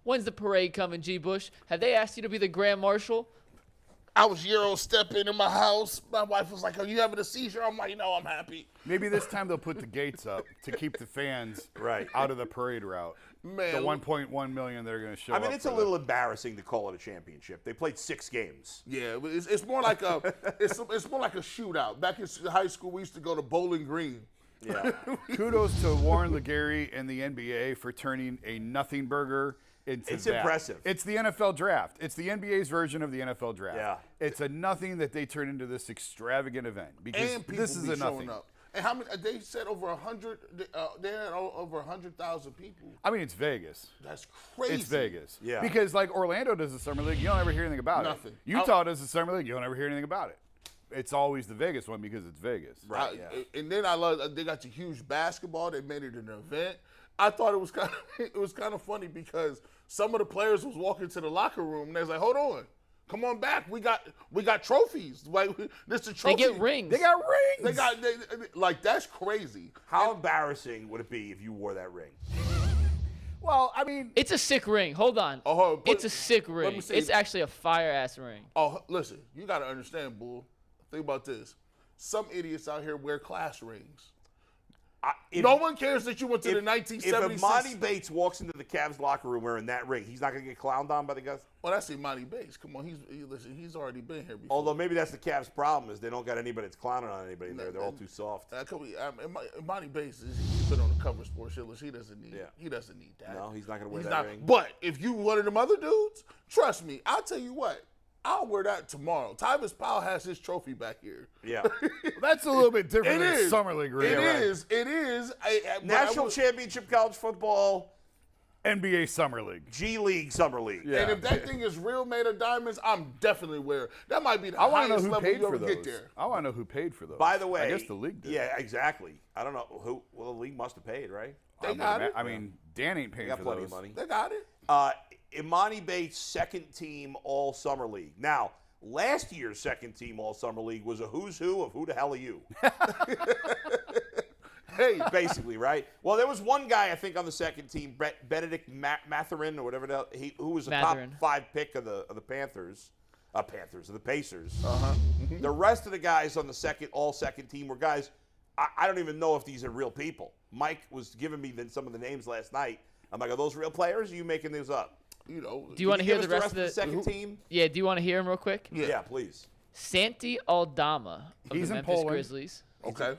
When's the parade coming, G. Bush? Have they asked you to be the Grand Marshal? I was Euro stepping in my house. My wife was like, "Are you having a seizure?" I'm like, "No, I'm happy." Maybe this time they'll put the gates up to keep the fans out of the parade route. Man, the 1.1 million they're going to show up. I mean, it's a little embarrassing to call it a championship. They played 6 games. Yeah, it's more like a it's more like a shootout. Back in high school, we used to go to Bowling Green. Yeah. Kudos to Warren Legary and the NBA for turning a nothing burger into It's that. impressive. It's the NFL draft. It's the NBA's version of the NFL draft. Yeah. It's a nothing that they turn into this extravagant event because And people this is be a nothing. showing up. And how many? They said over 100. They had over 100,000 people. I mean, it's Vegas. That's crazy. It's Vegas. Yeah. Because like Orlando does the summer league, you don't ever hear anything about Nothing. it. Utah does the summer league, you don't ever hear anything about it. It's always the Vegas one because it's Vegas. Right. Yeah. And then I love they got the huge basketball. They made it an event. I thought it was kind of funny because some of the players was walking to the locker room and they was like, "Hold on, come on back. We got trophies. Like this a trophy. They get rings. They got rings. They got like that's crazy. How embarrassing would it be if you wore that ring? Well, I mean, It's a sick ring. Hold on. It's a sick ring. me say It's this. actually a fire-ass ring. Oh, listen, you got to understand, Bull. Think about this. Some idiots out here wear class rings. No one cares that you went to the 1976. If Emoni Bates walks into the Cavs locker room wearing that ring, he's not going to get clowned on by the guys? Well, that's Emoni Bates. Come on, he's already been here before. Although maybe that's the Cavs' problem is they don't got anybody that's clowning on anybody in there. They're all too soft. Emoni Bates, he's been on the cover of Sports Illustrated. He doesn't need that. No, he's not going to wear He's that not. ring. But if you one of them other dudes, trust me, I'll tell you what. I'll wear that tomorrow. Tyvis Powell has his trophy back here. Yeah. that's a little bit different It than is. summer league ring. It is. It is. National Championship College Football, NBA summer league. G League Summer League. Yeah. And if that thing is real made of diamonds, I'm definitely wearing. That might be the I want to know highest who level paid you for ever those. get there. I want to know who paid for those. By the way, I guess the league did. Yeah, exactly. I don't know who. Well, the league must have paid, right? They got it. I mean, Dan ain't paying They got for plenty those. of money. They got it. Emoni Bates' second team All Summer League. Now, last year's second team All Summer League was a who's who of who the hell are you? Hey, Basically, right? Well, there was one guy I think on the second team, Benedict Mathurin or whatever the hell, who was a Mathurin. top 5 pick of the Panthers, of the Pacers. The rest of the guys on the all second team were guys. I don't even know if these are real people. Mike was giving me some of the names last night. I'm like, are those real players? Or are you making these up? you know. Do you want to hear Give the us rest of the second team? Yeah, do you want to hear him real quick? Yeah, please. Santi Aldama of He's the in Memphis Poland. Grizzlies. Okay.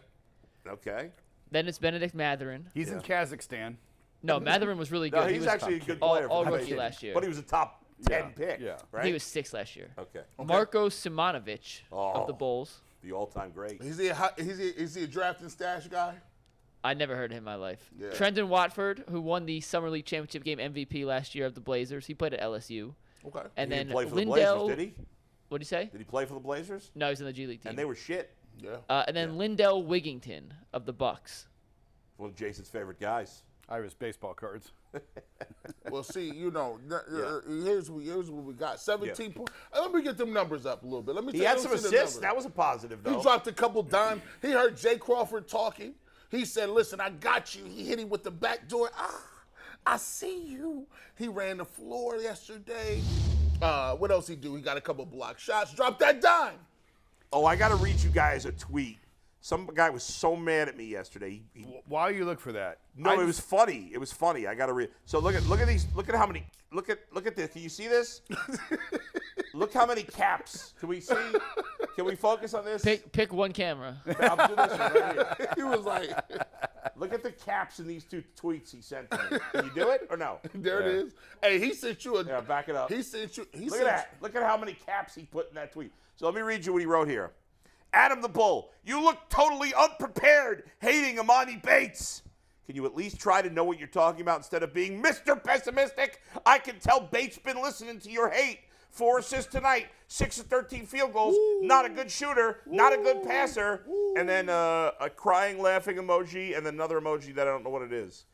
Okay. Then it's Benedict Mathurin. He's in Kazakhstan. No, Mathurin was really good. No, He he's was actually a good all player. all for the rookie team. last year. But he was a top 10 pick, Yeah. right? He was 6 last year. Okay. Marko Simonovic Oh. of the Bulls. The all-time great. Is he a draft and stash guy? I never heard of him in my life. Yeah. Trenton Watford, who won the Summer League Championship game MVP last year of the Blazers. He played at LSU. Okay. And He then didn't play for Lindell. the Blazers, did he? What'd you say? Did he play for the Blazers? No, he was in the G League team. And they were shit. Yeah. And then Lindell Wigington of the Bucks. One of Jason's favorite guys. I have his baseball cards. Well, see, here's what we got. 17 points. Let me get them numbers up a little bit. Let me. He tell had you- some let me see the assists. numbers. That was a positive, though. He dropped a couple dimes. He heard Jay Crawford talking. He said, "Listen, I got you." He hit him with the back door. I see you. He ran the floor yesterday. What else he do? He got a couple block shots. Dropped that dime. Oh, I got to read you guys a tweet. Some guy was so mad at me yesterday. While you look for that, It was funny. It was funny. I got to read. So look at these. Look at how many. Look at this. Can you see this? Look how many caps. Can we see? Can we focus on this? Pick one camera. I'll do this one right here. He was like, Look at the caps in these 2 tweets he sent to me. Can you do it or no? "There it is." Hey, he sent you a. Yeah, back it up. He sent you. Look at that. Look at how many caps he put in that tweet. So let me read you what he wrote here. Adam the Bull, you look totally unprepared hating Emoni Bates. Can you at least try to know what you're talking about instead of being Mr. Pessimistic? I can tell Bates been listening to your hate. 4 assists tonight, 6 of 13 field goals. Not a good shooter, not a good passer. And then a crying, laughing emoji, and then another emoji that I don't know what it is.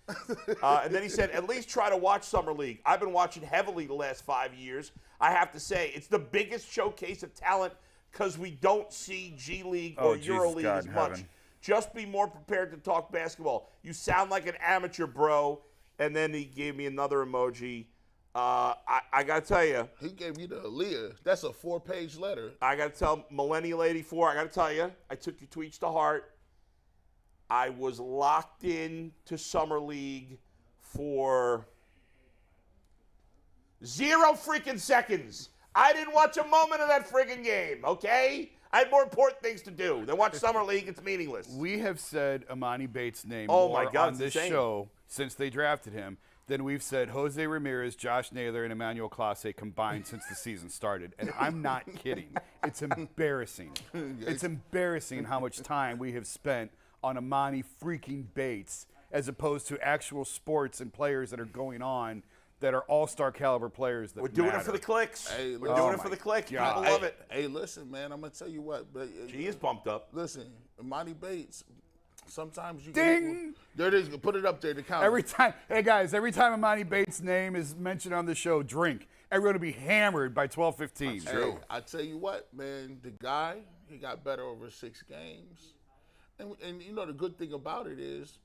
And then he said, at least try to watch Summer League. I've been watching heavily the last 5 years. I have to say, it's the biggest showcase of talent because we don't see G League or Euro League as much. Just be more prepared to talk basketball. You sound like an amateur, bro. And then he gave me another emoji. I got to tell you, He gave you the Aaliyah. That's a 4-page letter. I got to tell Millennial 84, I got to tell you, I took your tweets to heart. I was locked in to Summer League for 0 freaking seconds. I didn't watch a moment of that friggin' game, okay? I had more important things to do than watch Summer League. It's meaningless. We have said Emoni Bates' name Oh, more my God, on this it's insane. show since they drafted him than we've said Jose Ramirez, Josh Naylor, and Emmanuel Clase combined since the season started. And I'm not kidding. It's embarrassing. It's embarrassing how much time we have spent on Emoni freaking Bates as opposed to actual sports and players that are going on that are all-star caliber players that We're doing matter. it for the clicks. Hey, We're listen. doing Oh it for my the clicks. God. People love it. Hey, listen, man. I'm gonna tell you what. But She is pumped up. listen, Emoni Bates. Sometimes you Ding! There it is. Put it up there to count. Every time, hey guys, every time Emoni Bates' name is mentioned on the show, drink. Everyone will be hammered by 12:15. Hey, I tell you what, man. The guy, he got better over 6 games, and you know the good thing about it is,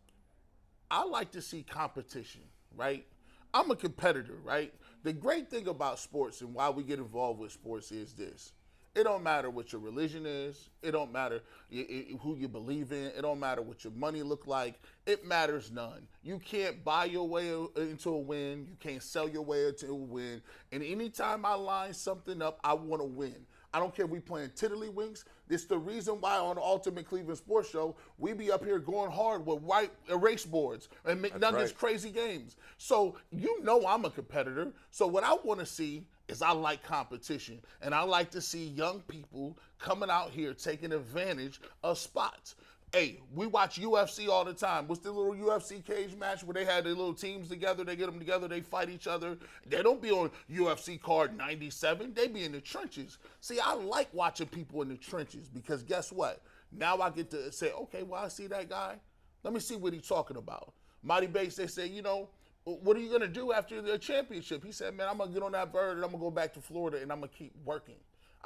I like to see competition, right? I'm a competitor, right? The great thing about sports and why we get involved with sports is this. It don't matter what your religion is. It don't matter who you believe in. It don't matter what your money look like. It matters none. You can't buy your way into a win. You can't sell your way into a win. And anytime I line something up, I want to win. I don't care if we playing tiddlywinks. It's the reason why on the Ultimate Cleveland Sports Show, we be up here going hard with white erase boards and McNuggets right. crazy games. So you know I'm a competitor. So what I want to see is I like competition. And I like to see young people coming out here taking advantage of spots. Hey, we watch UFC all the time. What's the little UFC cage match where they had their little teams together? They get them together, they fight each other. They don't be on UFC card 97. They be in the trenches. See, I like watching people in the trenches because guess what? Now I get to say, okay, well, I see that guy. Let me see what he's talking about. Emoni Bates, they say, you know, what are you going to do after the championship? He said, man, I'm going to get on that bird and I'm going to go back to Florida and I'm going to keep working.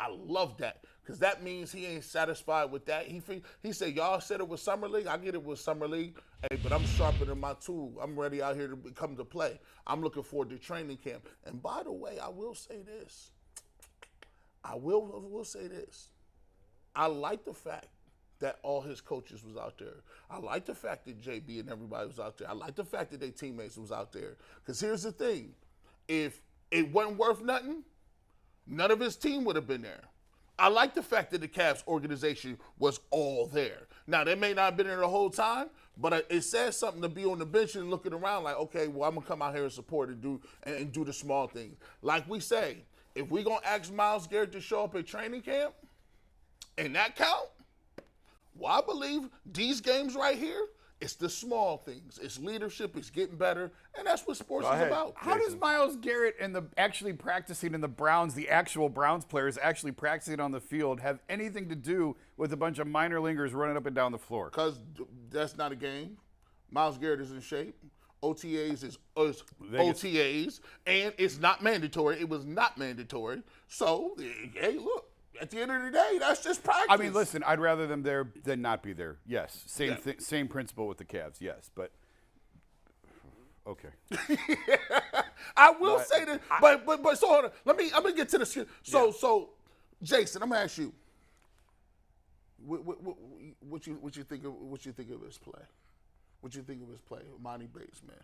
I love that because that means he ain't satisfied with that. He said, y'all said it was Summer League. I get it with Summer League, hey, but I'm sharpening my tool. I'm ready out here to come to play. I'm looking forward to training camp. And by the way, I will say this. I will say this. I like the fact that all his coaches was out there. I like the fact that JB and everybody was out there. I like the fact that their teammates was out there. Because here's the thing. If it wasn't worth nothing, none of his team would have been there. I like the fact that the Cavs organization was all there. Now, they may not have been there the whole time, but it says something to be on the bench and looking around like, okay, well, I'm going to come out here and support and do the small things. Like we say, if we're going to ask Myles Garrett to show up at training camp, and that count, well, I believe these games right here, it's the small things. It's leadership. It's getting better. And that's what sports is about. How does Myles Garrett and the actually practicing in the Browns, the actual Browns players actually practicing on the field, have anything to do with a bunch of minor leaguers running up and down the floor? Because that's not a game. Myles Garrett is in shape. OTAs is OTAs. And it's not mandatory. It was not mandatory. So, hey, look. At the end of the day, that's just practice. I mean, listen, I'd rather them there than not be there. Yes, same principle with the Cavs. Yes, but okay. I will say that, but so hold on. I'm gonna get to the so Jason, I'm gonna ask you, what you think of this play? What you think of his play, Emoni Bates, man?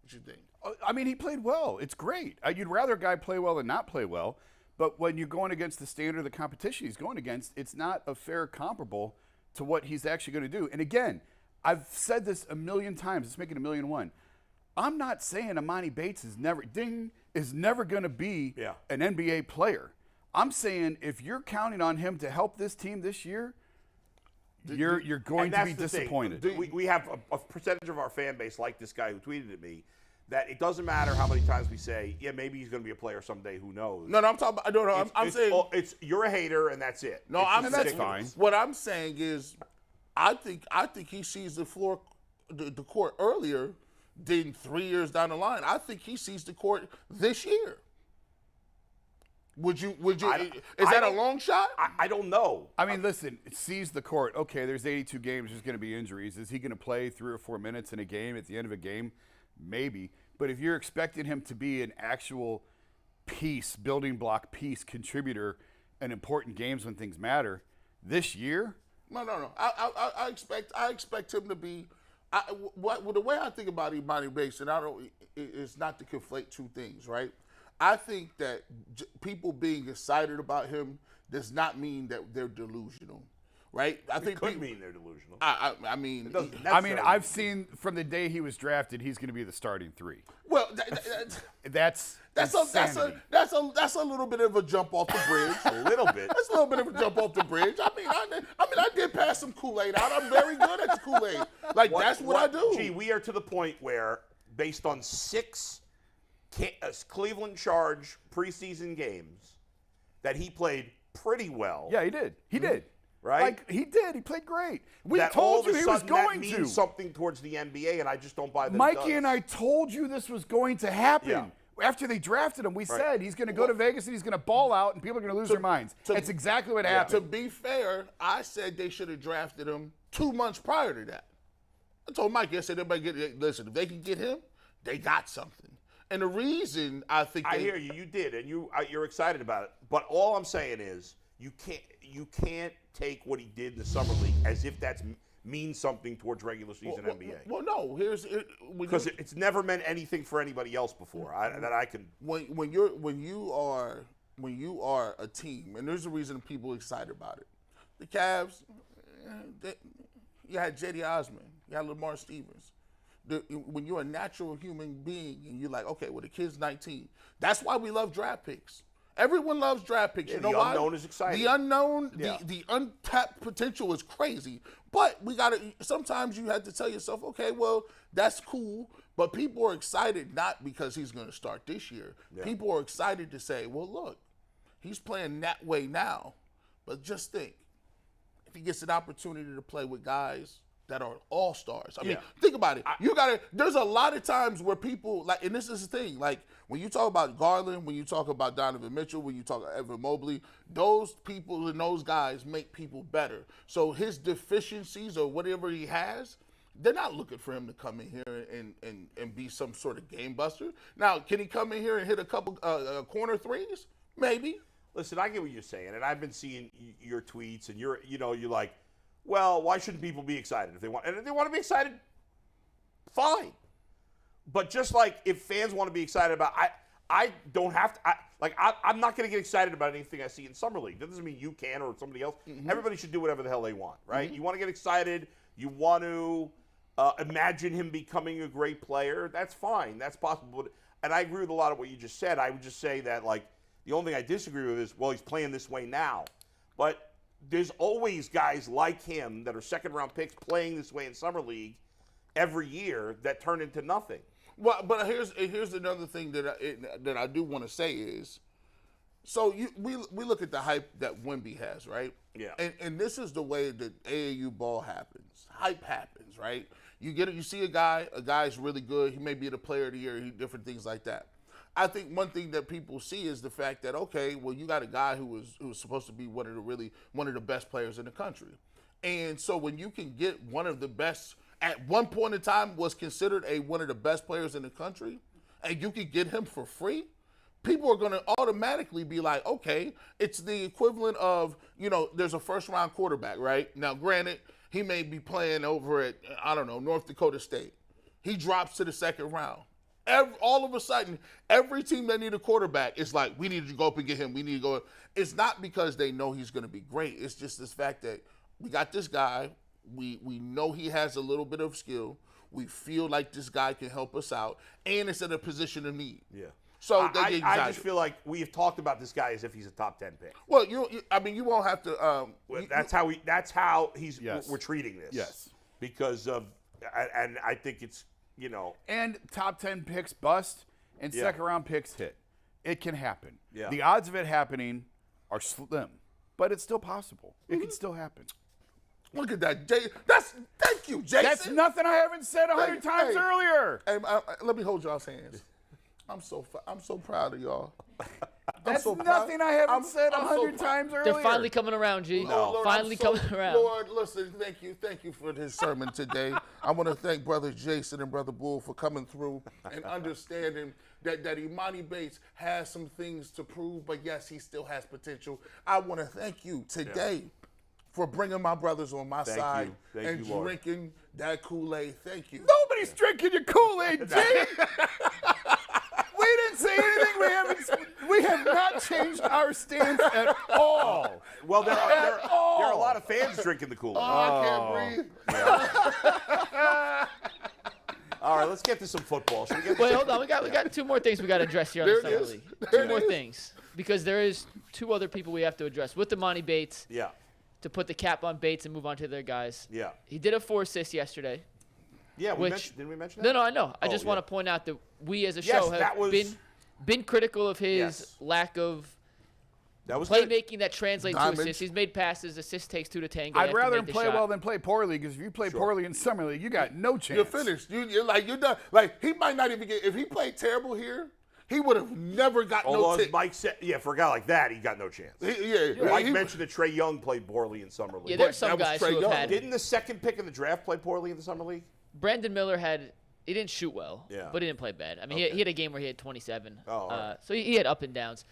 What you think? I mean, he played well. It's great. You'd rather a guy play well than not play well. But when you're going against the standard of the competition he's going against, it's not a fair comparable to what he's actually going to do. And again, I've said this a million times. It's making 1,000,001. I'm not saying Emoni Bates is never going to be an NBA player. I'm saying if you're counting on him to help this team this year, you're going to be disappointed. We have a percentage of our fan base, like this guy who tweeted at me, that it doesn't matter how many times we say, yeah, maybe he's going to be a player someday. Who knows? No, I'm talking about. No, I'm saying you're a hater and that's it. No, that's fine. What I'm saying is, I think he sees the floor, the court earlier than 3 years down the line. I think he sees the court this year. Would you? Is that a long shot? I don't know. I mean, listen, it sees the court. Okay, there's 82 games. There's going to be injuries. Is he going to play 3 or 4 minutes in a game at the end of a game? Maybe. But if you're expecting him to be an actual building block piece, contributor in important games when things matter, this year, No. I expect him to be. The way I think about Emoni Bates, and it's not to conflate two things, right? I think that people being excited about him does not mean that they're delusional, right? I think It could mean they're delusional. I mean, I've seen from the day he was drafted, he's going to be the starting 3. well, That's that's a little bit of a jump off the bridge. A little bit. That's a little bit of a jump off the bridge. I did pass some Kool-Aid out. I'm very good at the Kool-Aid. That's what I do. Gee, we are to the point where, based on 6 Cleveland Charge preseason games, that he played pretty well. Yeah, he did. He did. Right? Like, he did. He played great. We That all told of you a he was sudden that going means to. something towards the NBA, and I just don't buy that. Mikey and I told you this was going to happen. Yeah. After they drafted him, we said he's going to go to Vegas and he's going to ball out and people are going to lose their minds. That's exactly what To happened. be fair, I said they should have drafted him 2 months prior to that. I told Mikey, I said, listen, if they can get him, they got something. And the reason I think I hear you. You did, and you're excited about it. But all I'm saying is, you can't take what he did in the summer league as if that's means something towar's regular season NBA. Well, no. Because it's never meant anything for anybody else before. That I can. When you are a team, and there's a reason people are excited about it. The Cavs, you had J.D. Osman, you had Lamar Stevens. When you're a natural human being and you're like, okay, well, the kid's 19. That's why we love draft picks. Everyone loves draft picks. You know the why? unknown is exciting. The unknown, Yeah. the untapped potential is crazy. But sometimes you have to tell yourself, okay, well, that's cool. But people are excited not because he's going to start this year. Yeah. People are excited to say, well, look, he's playing that way now. But just think, if he gets an opportunity to play with guys that are all-stars. I mean, think about it. There's a lot of times where people, like, and this is the thing, like, when you talk about Garland, when you talk about Donovan Mitchell, when you talk about Evan Mobley, those people and those guys make people better. So his deficiencies or whatever he has, they're not looking for him to come in here and be some sort of game buster. Now, can he come in here and hit a couple corner threes? Maybe. Listen, I get what you're saying, and I've been seeing your tweets, and you're like, well, why shouldn't people be excited if they want? And if they want to be excited, fine. But just like if fans want to be excited about, I don't have to. I'm not going to get excited about anything I see in summer league. That doesn't mean you can or somebody else. Mm-hmm. Everybody should do whatever the hell they want, right? Mm-hmm. You want to get excited. You want to imagine him becoming a great player. That's fine. That's possible. And I agree with a lot of what you just said. I would just say that, like, the only thing I disagree with is, well, he's playing this way now. But there's always guys like him that are second-round picks playing this way in summer league every year that turn into nothing. Well, but here's another thing that I do want to say is, so we look at the hype that Wemby has, right? Yeah. And this is the way that AAU ball happens. Hype happens, right? You see a guy's really good. He may be the player of the year. Different things like that. I think one thing that people see is the fact that, okay, well, you got a guy who was supposed to be one of the best players in the country. And so when you can get one of the best, at one point in time was considered one of the best players in the country, and you can get him for free, people are going to automatically be like, okay, it's the equivalent of, there's a first-round quarterback, right? Now, granted, he may be playing over at, I don't know, North Dakota State. He drops to the second round. All of a sudden, every team that need a quarterback is like, we need to go up and get him. We need to go. It's not because they know he's going to be great. It's just this fact that we got this guy. We know he has a little bit of skill. We feel like this guy can help us out, and it's at a position of need. Yeah. So I just feel like we have talked about this guy as if he's a top 10 pick. Well, you won't have to. That's how we're treating this. Yes. Because of, and I think it's. And top 10 picks bust and second-round picks hit. It can happen. Yeah. The odds of it happening are slim, but it's still possible. It can still happen. Look at that, Jay. Thank you, Jason. That's nothing I haven't said 100 times earlier. Hey, let me hold y'all's hands. I'm so proud of y'all. That's so proud. nothing I haven't said I'm so 100 proud. times earlier. They're finally coming around, G. Lord, Finally coming around. Lord, listen, thank you for this sermon today. I want to thank Brother Jason and Brother Bull for coming through and understanding that Emoni Bates has some things to prove, but yes, he still has potential. I want to thank you today for bringing my brothers on my side and drinking that Kool-Aid. Thank you. Nobody's drinking your Kool-Aid, G. We didn't say anything. We have not changed our stance at all. Well, there are a lot of fans drinking the Kool-Aid. I can't breathe. All right, let's get to some football. Should we get Wait, hold on. We got two more things we got to address here on the Summer League. Two more things. Because there is two other people we have to address. With Emoni Bates, to put the cap on Bates and move on to their guys. Yeah. He did have 4 assists yesterday. Yeah, didn't we mention that? No, I know. I just want to point out that we as a show have been critical of his lack of playmaking that translates to assists. He's made passes. Assists takes 2 to tango. I'd rather him play well than play poorly, because if you play poorly in Summer League, you got no chance. You're finished. You're done. Like, he might not even get, if he played terrible here, he would have never got no tick. Mike said, for a guy like that, he got no chance. Mike mentioned that Trae Young played poorly in Summer League. Yeah, there's some guys who have had. Didn't the second pick in the draft play poorly in the Summer League? Brandon Miller he didn't shoot well, but he didn't play bad. I mean, he had a game where he had 27. So he had up and downs.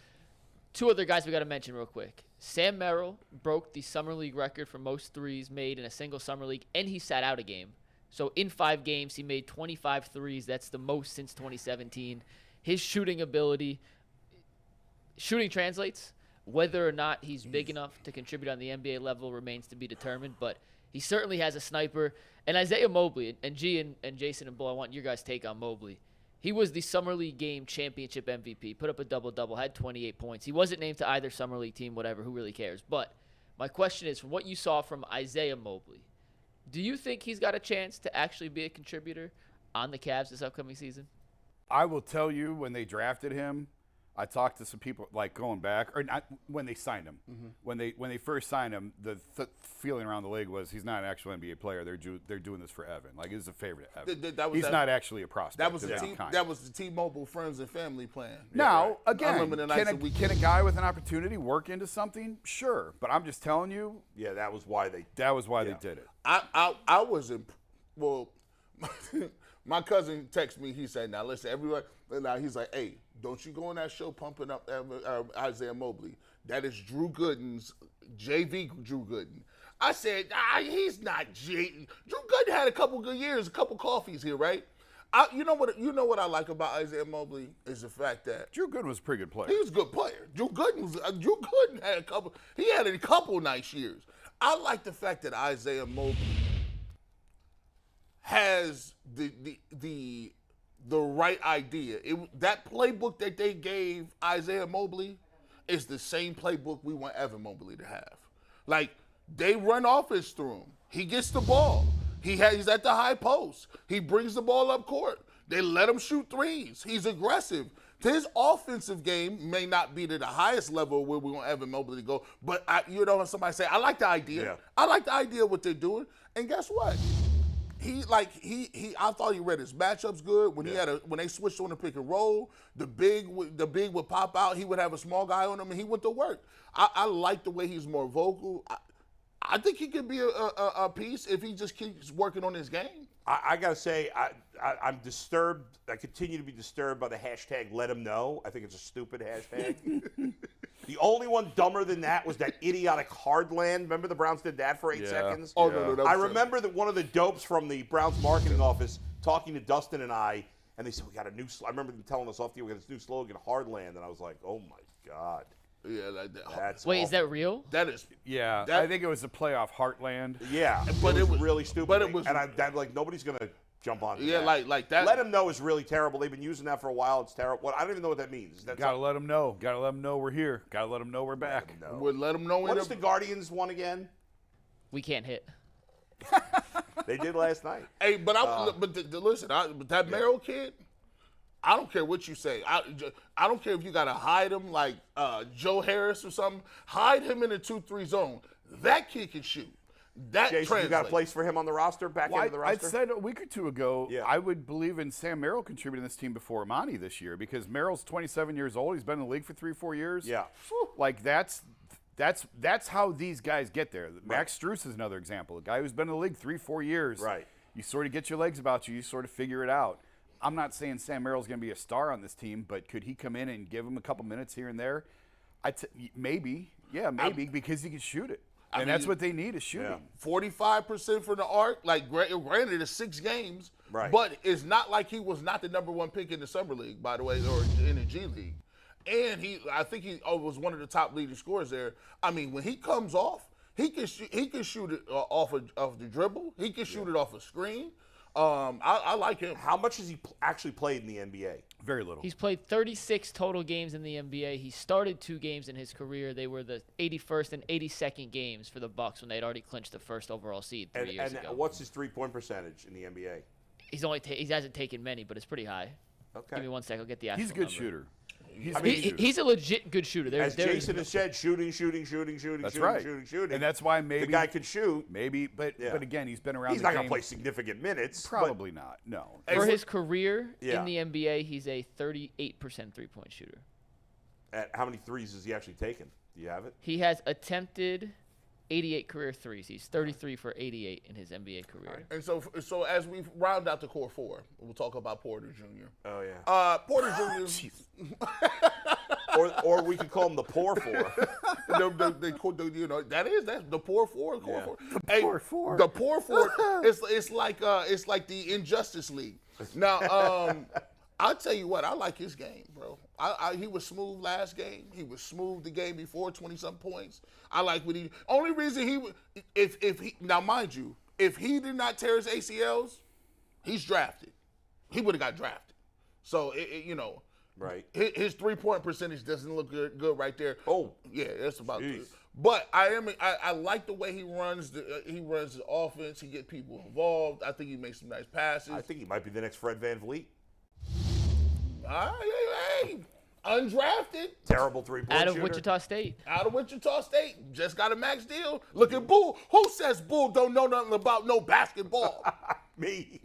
Two other guys we got to mention real quick. Sam Merrill broke the Summer League record for most threes made in a single Summer League, and he sat out a game. So in 5 games, he made 25 threes. That's the most since 2017. His shooting ability, shooting translates. Whether or not he's big enough to contribute on the NBA level remains to be determined, but he certainly has a sniper. And Isaiah Mobley, and G and Jason and Bull, I want your guys' take on Mobley. He was the Summer League game championship MVP, put up a double-double, had 28 points. He wasn't named to either Summer League team, whatever, who really cares? But my question is, from what you saw from Isaiah Mobley, do you think he's got a chance to actually be a contributor on the Cavs this upcoming season? I will tell you, when they drafted him, I talked to some people, like, going back, or not when they signed him. When they first signed him, the feeling around the league was he's not an actual NBA player. They're doing this for Evan. Like, he's a favorite of Evan. He's not actually a prospect. That was the T-Mobile friends and family plan. Now, again, can a guy with an opportunity work into something? Sure, but I'm just telling you. Yeah, that was why they did it. I was my cousin texted me. He said, "Now listen, everybody." Now he's like, "Hey, don't you go on that show pumping up Isaiah Mobley? That is Drew Gooden's JV. Drew Gooden." I said, "He's not Drew Gooden had a couple good years, a couple coffees here, right?" You know what I like about Isaiah Mobley is the fact that Drew Gooden was a pretty good player. He was a good player. Drew Gooden had a couple nice years. I like the fact that Isaiah Mobley has the right idea. That playbook that they gave Isaiah Mobley is the same playbook we want Evan Mobley to have. Like, they run offense through him. He gets the ball. He's at the high post. He brings the ball up court. They let him shoot threes. He's aggressive. His offensive game may not be to the highest level where we want Evan Mobley to go, but when somebody say, I like the idea. Yeah. I like the idea of what they're doing. And guess what? I thought he read his matchups good. When when they switched on the pick and roll, the big would pop out. He would have a small guy on him, and he went to work. I like the way he's more vocal. I think he could be a piece if he just keeps working on his game. I gotta say, I'm disturbed. I continue to be disturbed by the hashtag Let Him Know. I think it's a stupid hashtag. The only one dumber than that was that idiotic Hardland. Remember the Browns did that for 8 seconds? Oh, no, I remember that one of the dopes from the Browns marketing office talking to Dustin and I, and they said, we got a new I remember them telling us off the air, we got this new slogan, Hardland, and I was like, oh my God. Yeah, like that. That's Wait, awful. is that real? That is. Yeah, I think it was the playoff Heartland. Yeah, but it was really stupid. But it was, and nobody's gonna jump on. Yeah, that. like that. Let Him Know is really terrible. They've been using that for a while. It's terrible. I don't even know what that means. Gotta let them know. Gotta let them know we're here. Gotta let them know we're back. We'll let them know. What is the Guardians one again? We can't hit. They did last night. Hey, but listen, but that Merrill kid, I don't care what you say. I don't care if you got to hide him like Joe Harris or something. Hide him in the 2-3 zone. That kid can shoot. That Jason, translates. you got a place for him on the roster, back into the roster? I said a week or two ago, I would believe in Sam Merrill contributing to this team before Emoni this year because Merrill's 27 years old. He's been in the league for 3-4 years. Yeah. Like, that's how these guys get there. Max Strus is another example. A guy who's been in the league 3-4 years. Right. You sort of get your legs about you. You sort of figure it out. I'm not saying Sam Merrill's going to be a star on this team, but could he come in and give him a couple minutes here and there? Maybe. Yeah, maybe, because he can shoot it. And that's what they need is shooting. 45% from the arc. Like, granted, it's 6 games. Right. But it's not like he was not the number 1 pick in the Summer League, by the way, or in the G League. And I think he was one of the top leading scorers there. I mean, when he comes off, he can shoot it off the dribble. He can shoot it off a screen. I like him. How much has he actually played in the NBA? Very little. He's played 36 total games in the NBA. He started 2 games in his career. They were the 81st and 82nd games for the Bucks when they'd already clinched the first overall seed 3 years ago. And what's his 3-point percentage in the NBA? He hasn't taken many, but it's pretty high. Okay. Give me 1 second. I'll get the actual He's a good number. shooter. He's a legit good shooter. As Jason has said, shooting. That's right. Shooting. And that's why maybe the guy can shoot. Maybe, but again, he's been around. He's not going to play significant minutes. Probably not. No. For his career in the NBA, he's a 38% 3-point shooter. At how many threes has he actually taken? Do you have it? He has attempted 88 career threes. He's 33 for 88 in his NBA career. And so as we round out the core 4, we'll talk about Porter Jr. Oh yeah. Porter Jr. or we could call him the poor 4. That's the poor 4. Core 4. The poor 4. The poor 4. It's like the Injustice League. Now, I'll tell you what, I like his game, bro. He was smooth last game. He was smooth the game before, 20-something points. I like what he. Only reason if he now, mind you, if he did not tear his ACLs, he's drafted. He would have got drafted. So right. His 3-point percentage doesn't look good right there. Oh, yeah, that's about it. But I like the way he runs the offense. He gets people involved. I think he makes some nice passes. I think he might be the next Fred VanVleet. Hey, undrafted. Terrible 3-point Out of shooter. Wichita State. Out of Wichita State. Just got a max deal. Look at Bull. Who says Bull don't know nothing about no basketball? Me.